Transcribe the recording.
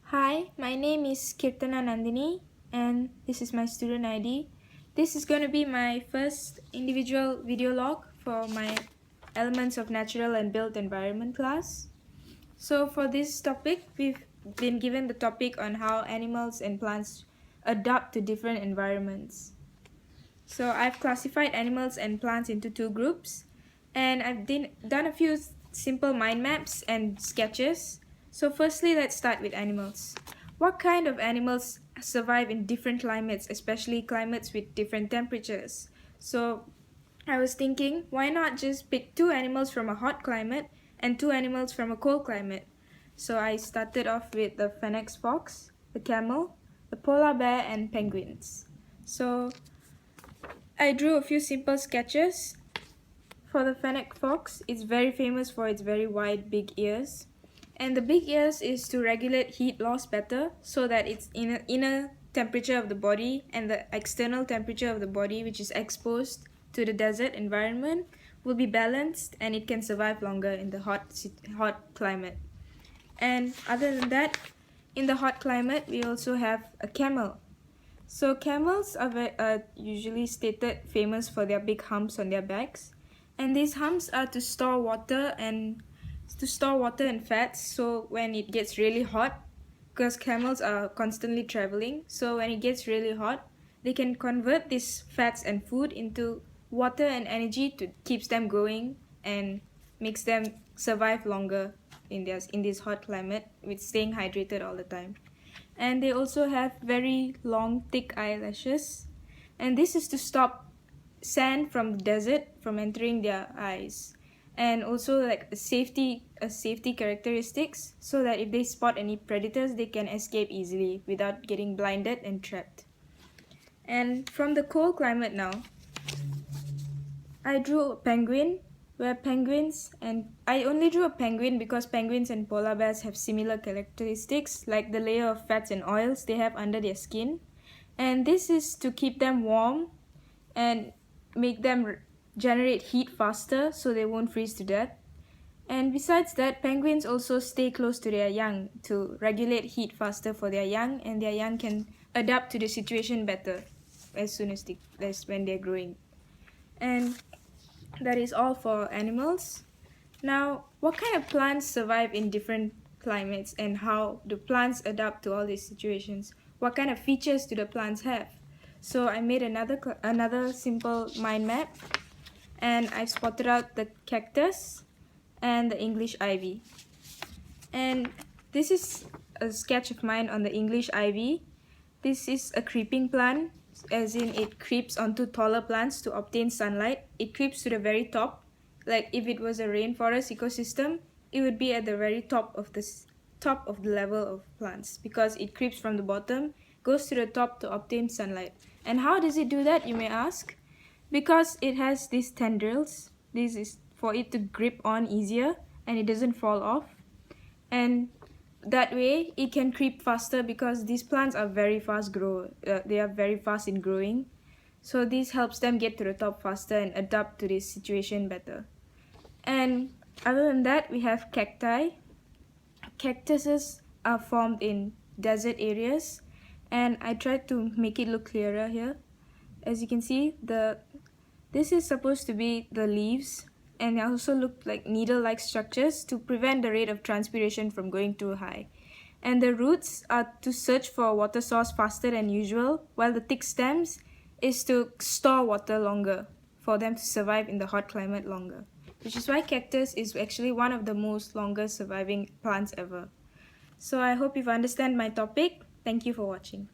Hi, my name is Kirtana Nandini and this is my student ID. This is going to be my first individual video log for my Elements of Natural and Built Environment class. So for this topic, we've been given the topic on how animals and plants adapt to different environments. So I've classified animals and plants into two groups, and I've done a few simple mind maps and sketches. So firstly, let's start with animals. What kind of animals survive in different climates, especially climates with different temperatures? So I was thinking, why not just pick two animals from a hot climate and two animals from a cold climate? So I started off with the Phoenix fox, the camel, the polar bear, and penguins. So I drew a few simple sketches. For the fennec fox, it's very famous for its very wide big ears. And the big ears is to regulate heat loss better so that its inner temperature of the body and the external temperature of the body, which is exposed to the desert environment, will be balanced and it can survive longer in the hot climate. And other than that, in the hot climate, we also have a camel. So camels are usually stated famous for their big humps on their backs, and these humps are to store water and fats. So when it gets really hot, because camels are constantly traveling, so when it gets really hot, they can convert these fats and food into water and energy to keeps them going and makes them survive longer in this hot climate with staying hydrated all the time. And they also have very long thick eyelashes, and this is to stop sand from the desert from entering their eyes, and also like a safety characteristics so that if they spot any predators they can escape easily without getting blinded and trapped. And from the cold climate now, I drew a penguin, where penguins and I only drew a penguin because penguins and polar bears have similar characteristics like the layer of fats and oils they have under their skin. And this is to keep them warm and make them generate heat faster so they won't freeze to death. And besides that, penguins also stay close to their young to regulate heat faster for their young, and their young can adapt to the situation better as when they're growing. And that is all for animals. Now, what kind of plants survive in different climates and how do plants adapt to all these situations? What kind of features do the plants have? So I made another simple mind map, and I've spotted out the cactus and the English ivy. And this is a sketch of mine on the English ivy. This is a creeping plant, as in it creeps onto taller plants to obtain sunlight. It creeps to the very top. Like if it was a rainforest ecosystem, it would be at the very top of the level of plants because it creeps from the bottom, goes to the top to obtain sunlight. And how does it do that, you may ask? Because it has these tendrils. This is for it to grip on easier and it doesn't fall off. And that way it can creep faster because these plants are very they are very fast in growing, so this helps them get to the top faster and adapt to this situation better. And other than that, we have cacti. Cactuses are formed in desert areas, and I tried to make it look clearer here. As you can see, this is supposed to be the leaves, and they also look like needle-like structures to prevent the rate of transpiration from going too high. And the roots are to search for a water source faster than usual, while the thick stems is to store water longer for them to survive in the hot climate longer, which is why cactus is actually one of the most longest surviving plants ever. So I hope you've understand my topic. Thank you for watching.